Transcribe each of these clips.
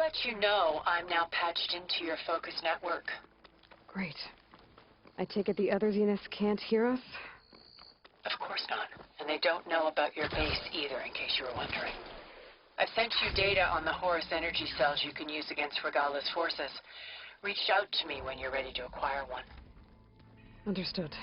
let you know I'm now patched into your focus network. Great. I take it the other Zeniths can't hear us? Of course not. And they don't know about your base either, in case you were wondering. I've sent you data on the Horus energy cells you can use against Regala's forces. Reach out to me when you're ready to acquire one. Understood.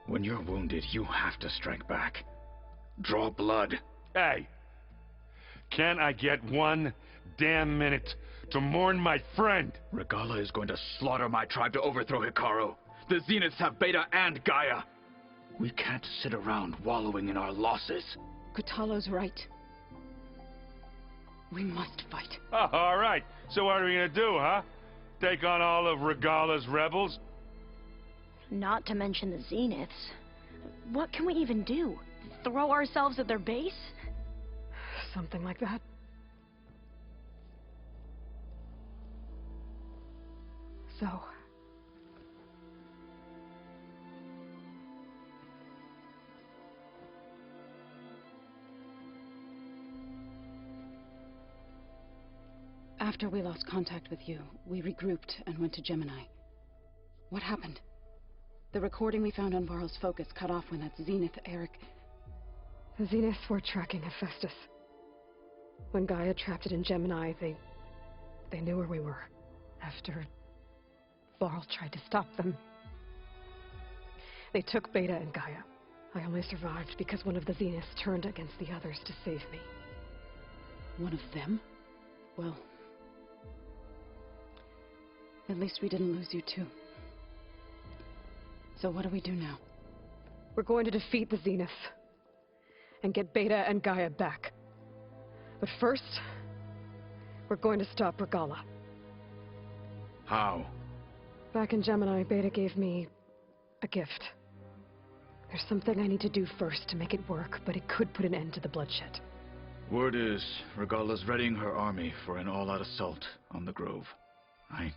When you're wounded, you have to strike back. Draw blood. Hey! Can't I get one damn minute to mourn my friend? Regala is going to slaughter my tribe to overthrow Hikaru. The Zeniths have Beta and Gaia. We can't sit around wallowing in our losses. Kotallo's right. We must fight. Oh, all right. So what are we gonna do, huh? Take on all of Regala's rebels? Not to mention the Zeniths. What can we even do? Throw ourselves at their base? Something like that. So... After we lost contact with you, we regrouped and went to Gemini. What happened? The recording we found on Varl's focus cut off when that Zenith, Eric... The Zeniths were tracking Hephaestus. When Gaia trapped it in Gemini, they knew where we were. After Varl tried to stop them, they took Beta and Gaia. I only survived because one of the Zeniths turned against the others to save me. One of them? Well... at least we didn't lose you too. So what do we do now? We're going to defeat the Zeniths. And get Beta and Gaia back. But first, we're going to stop Regala. How? Back in Gemini, Beta gave me a gift. There's something I need to do first to make it work, but it could put an end to the bloodshed. Word is, Regala's readying her army for an all-out assault on the Grove. I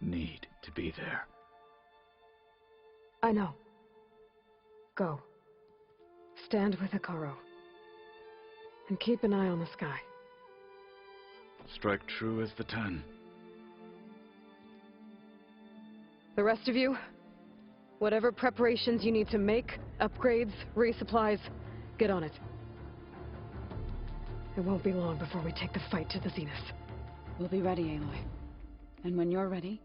need to be there. I know. Go. Stand with Hikaru. And keep an eye on the sky. Strike true as the 10. The rest of you, whatever preparations you need to make, upgrades, resupplies, get on it. It won't be long before we take the fight to the Zeniths. We'll be ready, Aloy. And when you're ready,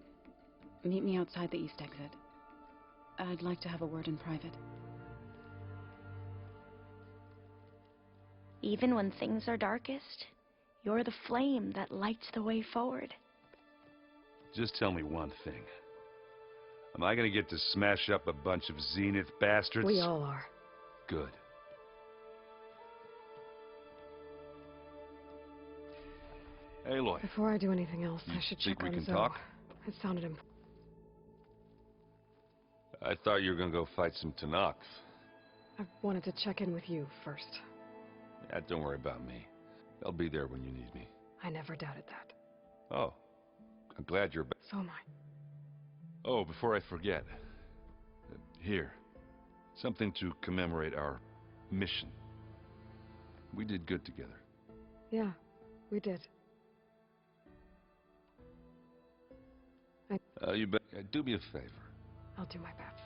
meet me outside the east exit. I'd like to have a word in private. Even when things are darkest, you're the flame that lights the way forward. Just tell me one thing. Am I gonna get to smash up a bunch of Zenith bastards? We all are. Good. Aloy. Before I do anything else, I should check on Think we can Zoe. talk? It sounded important. I thought you were gonna go fight some Tenakth. I wanted to check in with you first. Yeah, don't worry about me. I'll be there when you need me. I never doubted that. Oh. I'm glad you're back. So am I. Oh, before I forget. Here. Something to commemorate our mission. We did good together. Yeah, we did. You bet. Do me a favor. I'll do my best.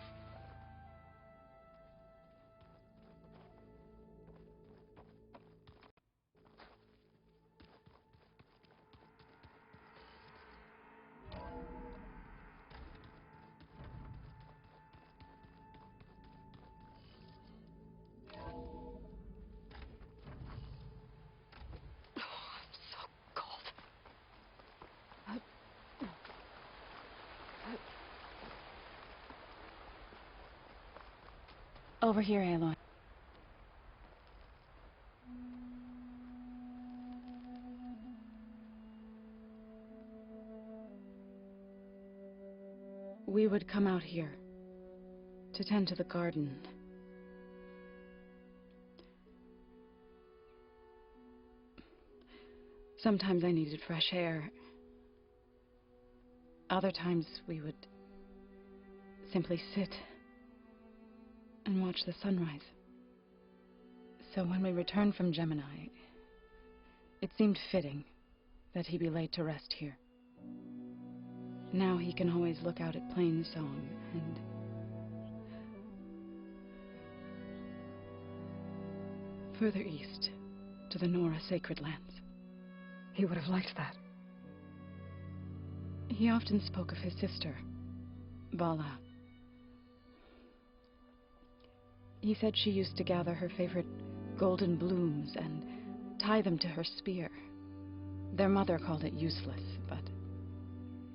Over here, Aloy. We would come out here to tend to the garden. Sometimes I needed fresh air. Other times we would simply sit and watch the sunrise. So when we returned from Gemini, it seemed fitting that he be laid to rest here. Now he can always look out at Plainsong and further east to the Nora Sacred Lands. He would have liked that. He often spoke of his sister, Vala. He said she used to gather her favorite golden blooms and tie them to her spear. Their mother called it useless, but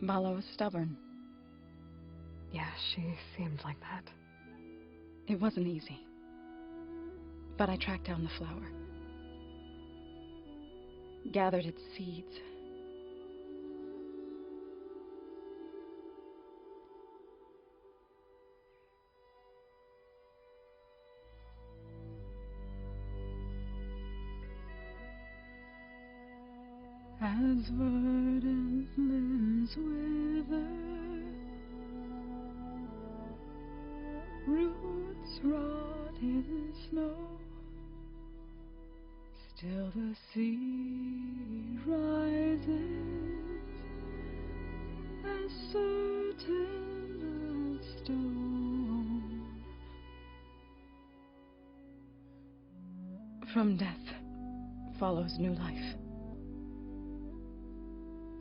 Vala was stubborn. Yeah, she seemed like that. It wasn't easy. But I tracked down the flower. Gathered its seeds. As verdant limbs wither, roots rot in snow, still the sea rises, as certain as stone. From death follows new life.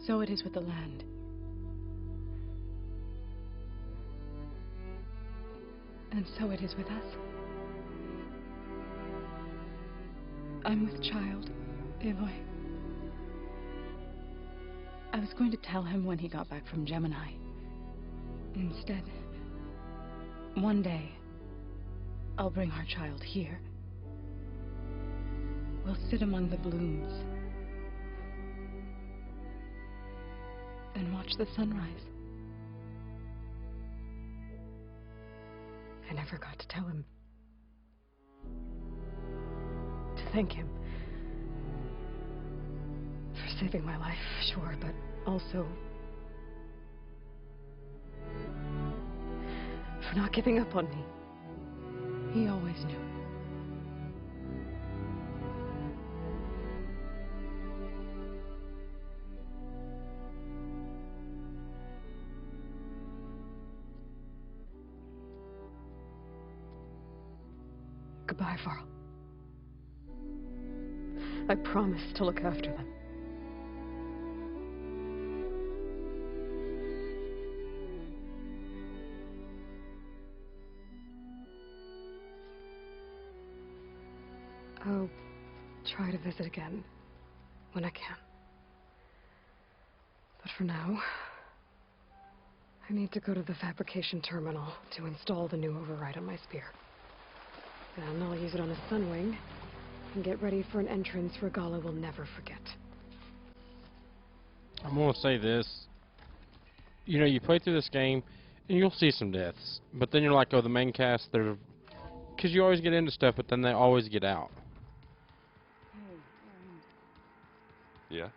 So it is with the land. And so it is with us. I'm with child, Aloy. I was going to tell him when he got back from Gemini. Instead, one day, I'll bring our child here. We'll sit among the blooms and watch the sunrise. I never got to tell him. To thank him. For saving my life, sure, but also for not giving up on me. He always knew. Goodbye, Varl. I promise to look after them. I'll try to visit again when I can. But for now, I need to go to the fabrication terminal to install the new override on my spear. Then I'll use it on a Sunwing and get ready for an entrance Regalla will never forget. I'm gonna say this. You know, you play through this game and you'll see some deaths, but then you're like, oh, the main cast, they're... Because you always get into stuff, but then they always get out. Yeah?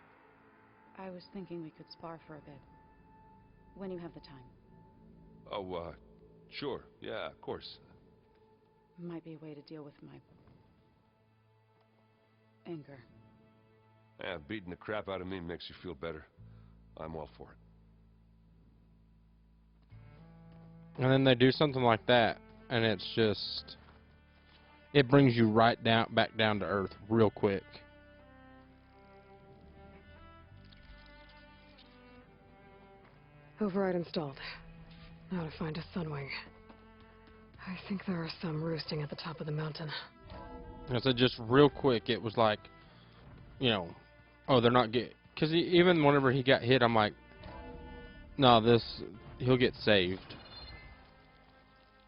I was thinking we could spar for a bit. When you have the time. Oh, sure. Yeah, of course. Might be a way to deal with my anger. Yeah, beating the crap out of me makes you feel better. I'm all for it. And then they do something like that, and it's just... It brings you right down, back down to earth real quick. Override installed. Now to find a Sunwing. I think there are some roosting at the top of the mountain. And so just real quick, it was like, you know, oh, they're not get... Because even whenever he got hit, I'm like, no, he'll get saved.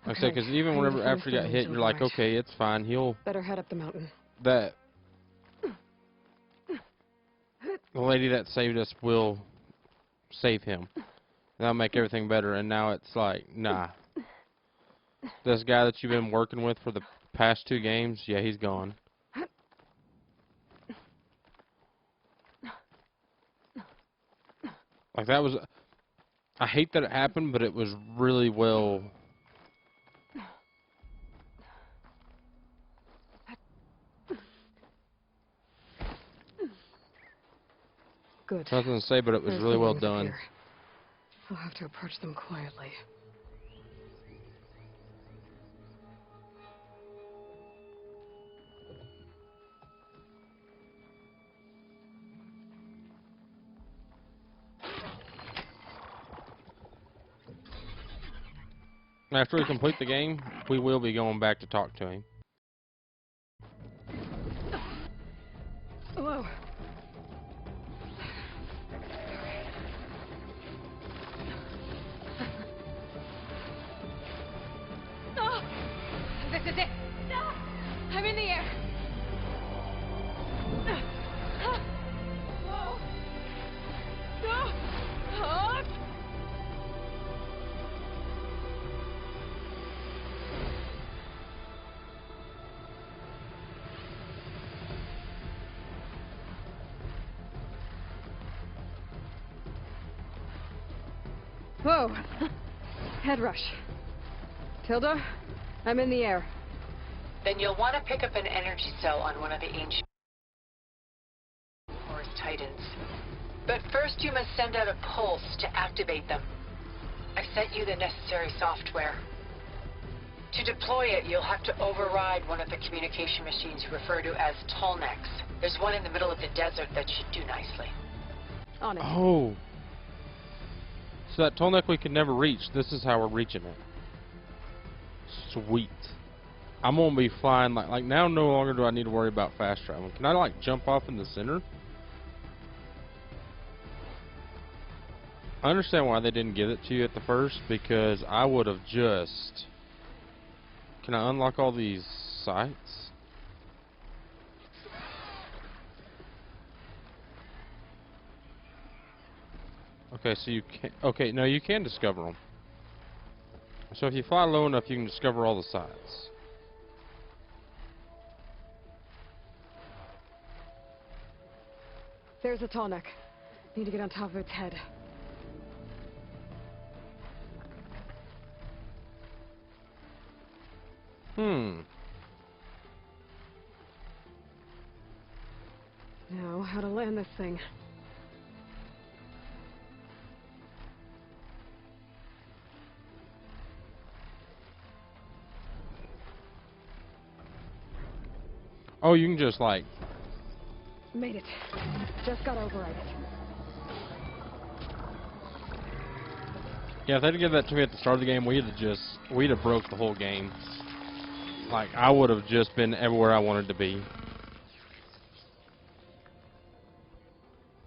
Like I said, because even whenever after he got hit, you're like, okay, it's fine. He'll... Better head up the mountain. The lady that saved us will save him. That'll make everything better. And now it's like, nah. This guy that you've been working with for the past 2 games, yeah, he's gone. Like, that was... I hate that it happened, but it was really well... Good. I was going to say, but it was There's really the well wings up done. here. I'll have to approach them quietly. After we complete the game, we will be going back to talk to him. Hello. Oh, this is it. No, I'm in the air. Whoa. No. Up. Whoa. Head rush. Tilda, I'm in the air. Then you'll want to pick up an energy cell on one of the ancient Horus Titans. But first you must send out a pulse to activate them. I've sent you the necessary software. To deploy it, you'll have to override one of the communication machines referred to as Tolnecs. There's one in the middle of the desert that should do nicely. On it. Oh. So that Tolnec we could never reach, this is how we're reaching it. Sweet. I'm gonna be flying like now no longer do I need to worry about fast traveling. Can I like jump off in the center? I understand why they didn't give it to you at the first, because I would have just... Can I unlock all these sites? Okay, so you can... Okay, no, you can discover them. So if you fly low enough, you can discover all the sites. There's a Tolnec. Need to get on top of its head. Now, how to land this thing. Oh, you can just like... Made it. Just got override it. Yeah, if they'd give that to me at the start of the game, we'd have broke the whole game. Like, I would have just been everywhere I wanted to be.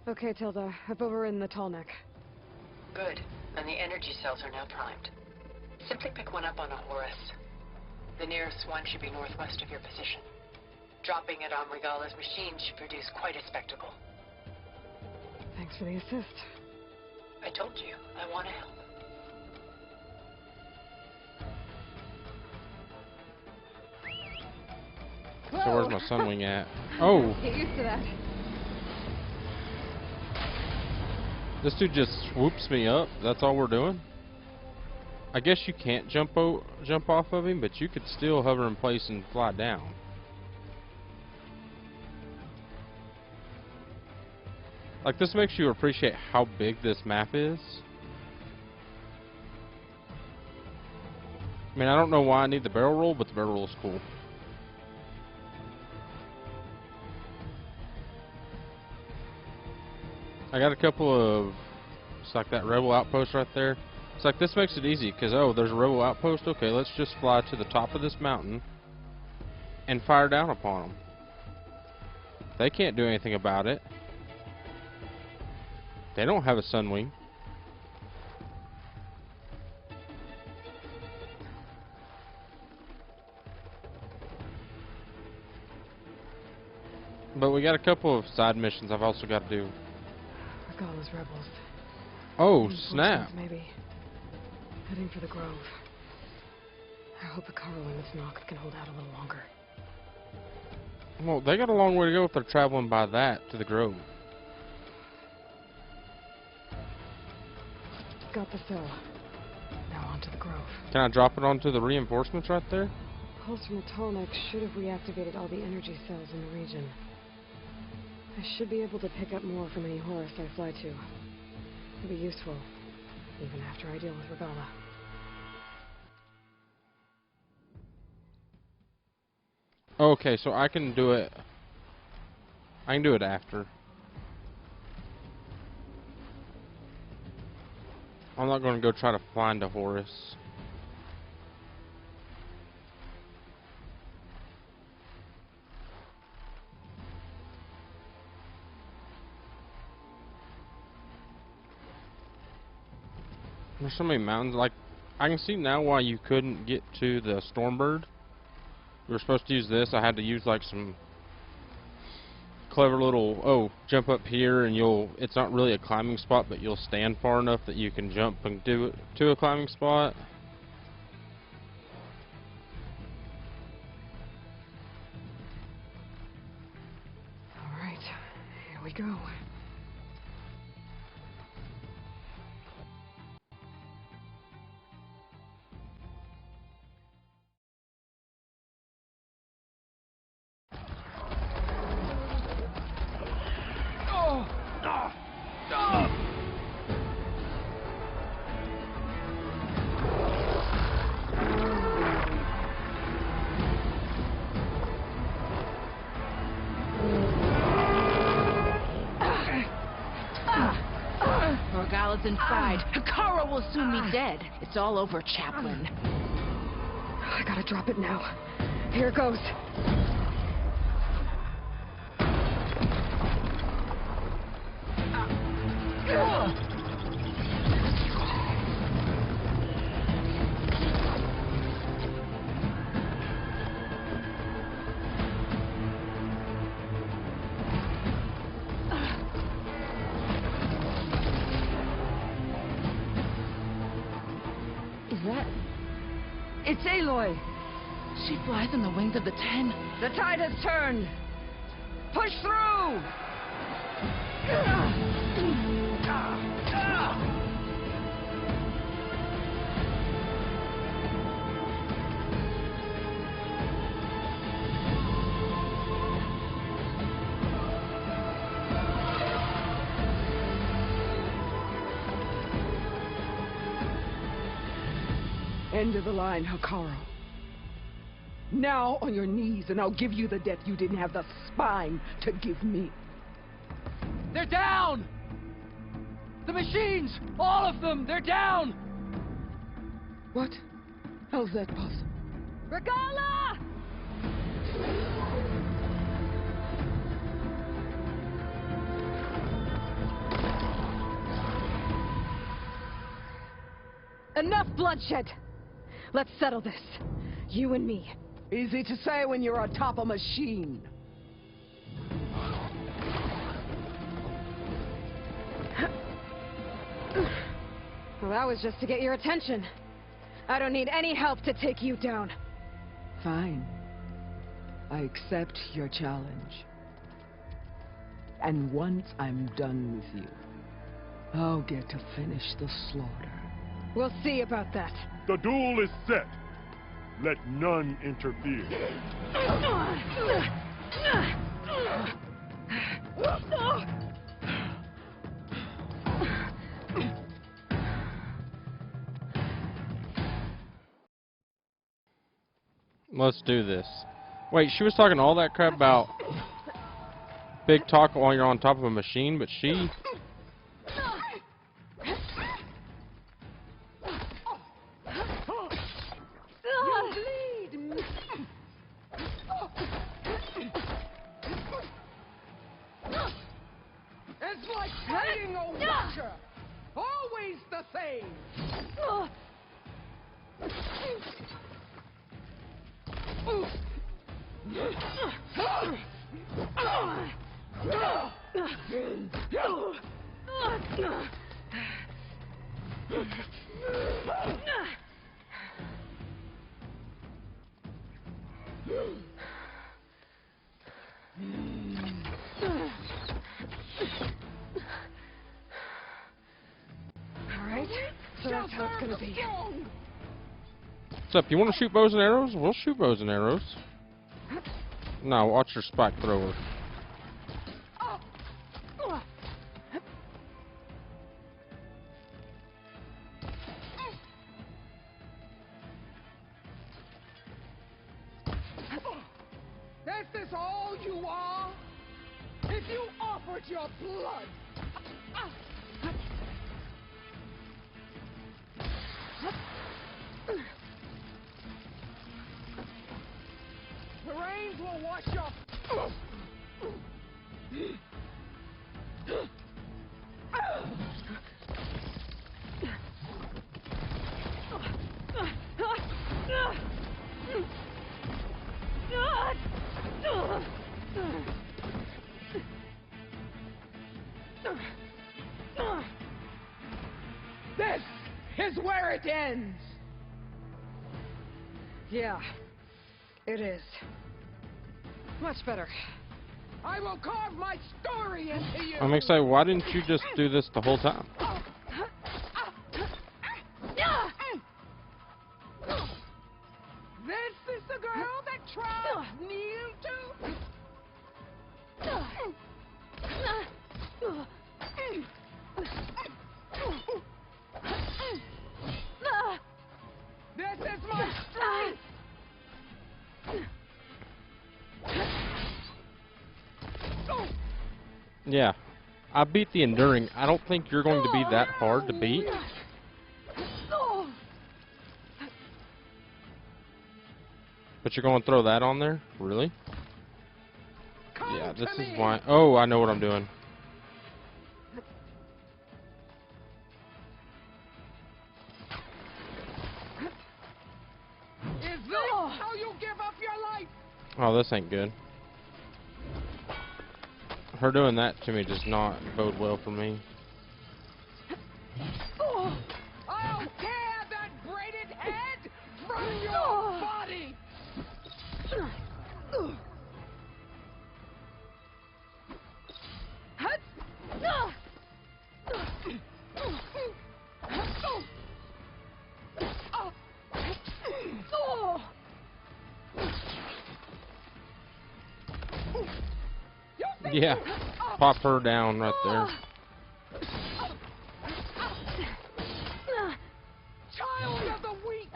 Okay, Tilda. I've overridden the Tolnec. Good. And the energy cells are now primed. Simply pick one up on a Horus. The nearest one should be northwest of your position. Dropping it on Regala's machine should produce quite a spectacle. Thanks for the assist. I told you, I want to help. So where's my Sunwing at? Oh! Get used to that. This dude just swoops me up. That's all we're doing? I guess you can't jump off of him, but you could still hover in place and fly down. Like, this makes you appreciate how big this map is. I mean, I don't know why I need the barrel roll, but the barrel roll is cool. I got a couple of... It's like that rebel outpost right there. It's like, this makes it easy, because, oh, there's a rebel outpost. Okay, let's just fly to the top of this mountain and fire down upon them. They can't do anything about it. They don't have a Sunwing. But we got a couple of side missions I've also got to do. Regala's rebels. Oh, Reinforcements, snap. Maybe. Heading for the Grove. I hope Ikaru and this Nox can hold out a little longer. Well, they got a long way to go if they're traveling by that to the Grove. got the cell. Now onto the grove. Can I drop it onto the reinforcements right there? Pulse from the Tallneck should have reactivated all the energy cells in the region. I should be able to pick up more from any Horus I fly to. It'll be useful, even after I deal with Regalla. Okay, so I can do it. I can do it after. I'm not going to go try to find a Horus. There's so many mountains. Like, I can see now why you couldn't get to the Stormbird. You were supposed to use this. I had to use like some clever little, jump up here and it's not really a climbing spot, but you'll stand far enough that you can jump and do it to a climbing spot. All right, here we go. Regalla's inside. Hekarro will soon be dead. It's all over, Chaplain. I gotta drop it now. Here it goes. It's Aloy. She flies on the wings of the Ten. The tide has turned. Push through! End of the line, Hekarro. Now on your knees, and I'll give you the death you didn't have the spine to give me. They're down! The machines! All of them! They're down! What? How's that possible? Regalla! Enough bloodshed! Let's settle this. You and me. Easy to say when you're atop a machine. Well, that was just to get your attention. I don't need any help to take you down. Fine. I accept your challenge. And once I'm done with you, I'll get to finish the slaughter. We'll see about that. The duel is set. Let none interfere. Let's do this. Wait, she was talking all that crap about big talk while you're on top of a machine, but she... It's like playing a watcher. Always the same. All right. how it's gonna be. What's up? You want to shoot bows and arrows? We'll shoot bows and arrows. No, watch your spike thrower. This is all you are? If you offered your blood... The rains will wash off. This is where it ends. Yeah, it is. Much better. I will carve my story into you. I'm excited. Why didn't you just do this the whole time? This is the girl that tried Neil to. This is my strength. Yeah. I beat the Enduring. I don't think you're going to be that hard to beat. But you're going to throw that on there? Really? Yeah, this is why. Oh, I know what I'm doing. Is this how you give up your life? Oh, this ain't good. Her doing that to me does not bode well for me. I'll tear that braided head from your body! Yeah, pop her down right there. Child of the weak!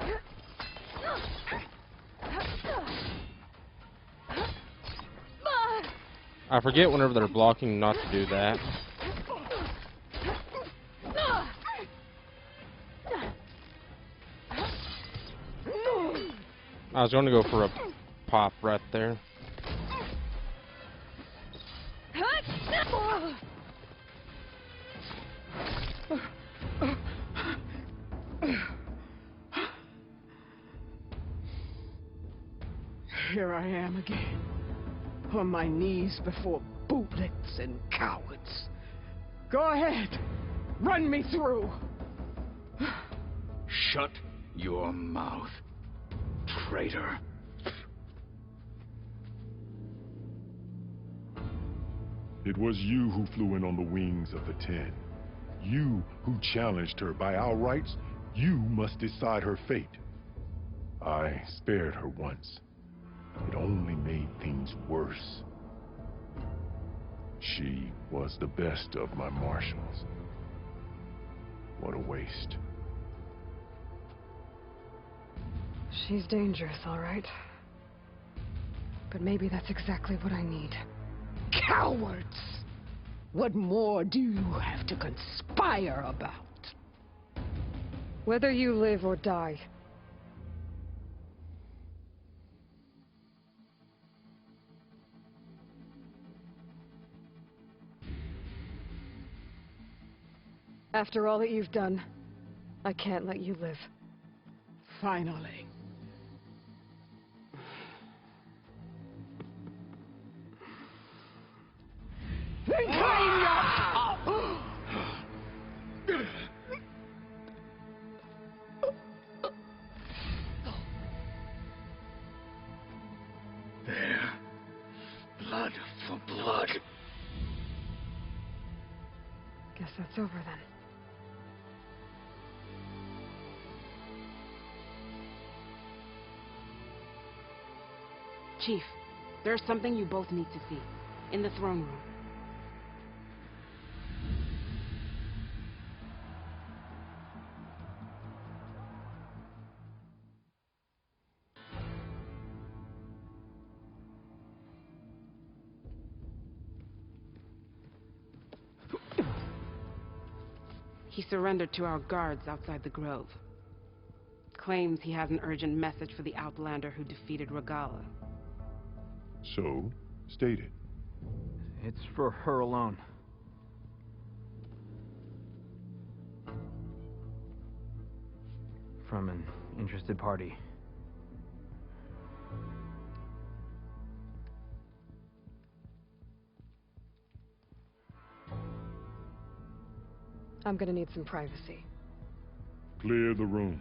I forget whenever they're blocking not to do that. I was going to go for a pop right there. Here I am again, on my knees before bootlets and cowards. Go ahead, run me through. Shut your mouth, traitor. It was you who flew in on the wings of the 10. You who challenged her. By our rights, you must decide her fate. I spared her once. It only made things worse. She was the best of my marshals. What a waste. She's dangerous, all right. But maybe that's exactly what I need. Cowards! What more do you have to conspire about? Whether you live or die. After all that you've done, I can't let you live. Finally. Then claim your... There. Blood for blood. Guess that's over then. Chief, there's something you both need to see. In the throne room. He surrendered to our guards outside the grove. Claims he has an urgent message for the Outlander who defeated Regalla. So, state it. It's for her alone. From an interested party. I'm gonna need some privacy. Clear the room.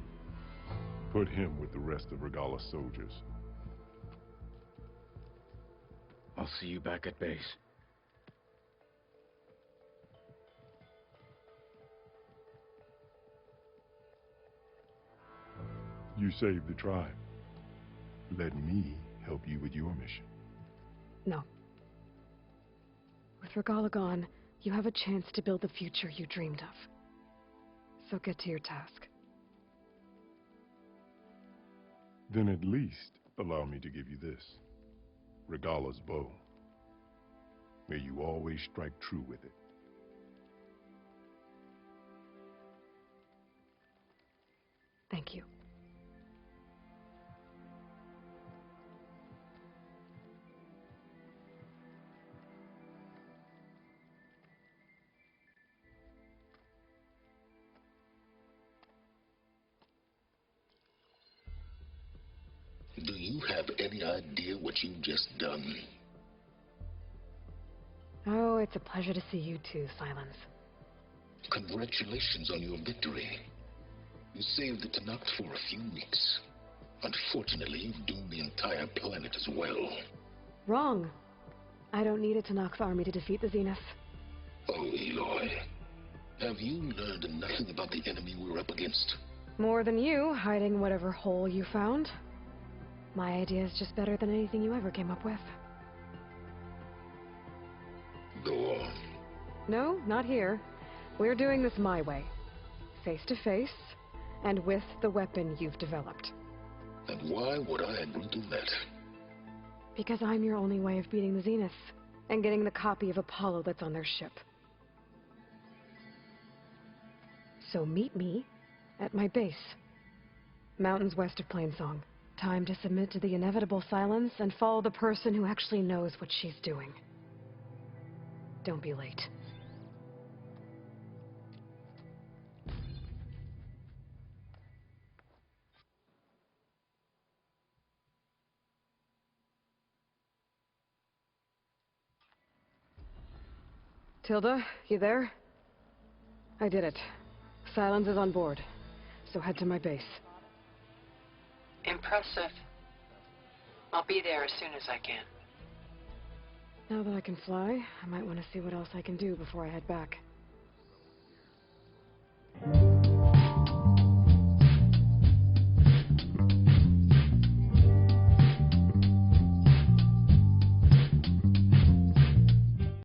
Put him with the rest of Regalla's soldiers. I'll see you back at base. You saved the tribe. Let me help you with your mission. No. With Regalla gone, you have a chance to build the future you dreamed of. So get to your task. Then at least allow me to give you this. Regalla's bow. May you always strike true with it. Thank you. Do you have any idea what you've just done? Oh, it's a pleasure to see you too, Silence. Congratulations on your victory. You saved the Tenakth for a few weeks. Unfortunately, you've doomed the entire planet as well. Wrong. I don't need a Tenakth army to defeat the Zenith. Oh, Aloy. Have you learned nothing about the enemy we're up against? More than you, hiding whatever hole you found. My idea is just better than anything you ever came up with. Go on. No, not here. We're doing this my way. Face to face, and with the weapon you've developed. And why would I agree to that? Because I'm your only way of beating the Zenith, and getting the copy of Apollo that's on their ship. So meet me at my base. Mountains west of Plainsong. Time to submit to the inevitable silence and follow the person who actually knows what she's doing. Don't be late. Tilda, you there? I did it. Silence is on board, so head to my base. Impressive. I'll be there as soon as I can. Now that I can fly, I might want to see what else I can do before I head back.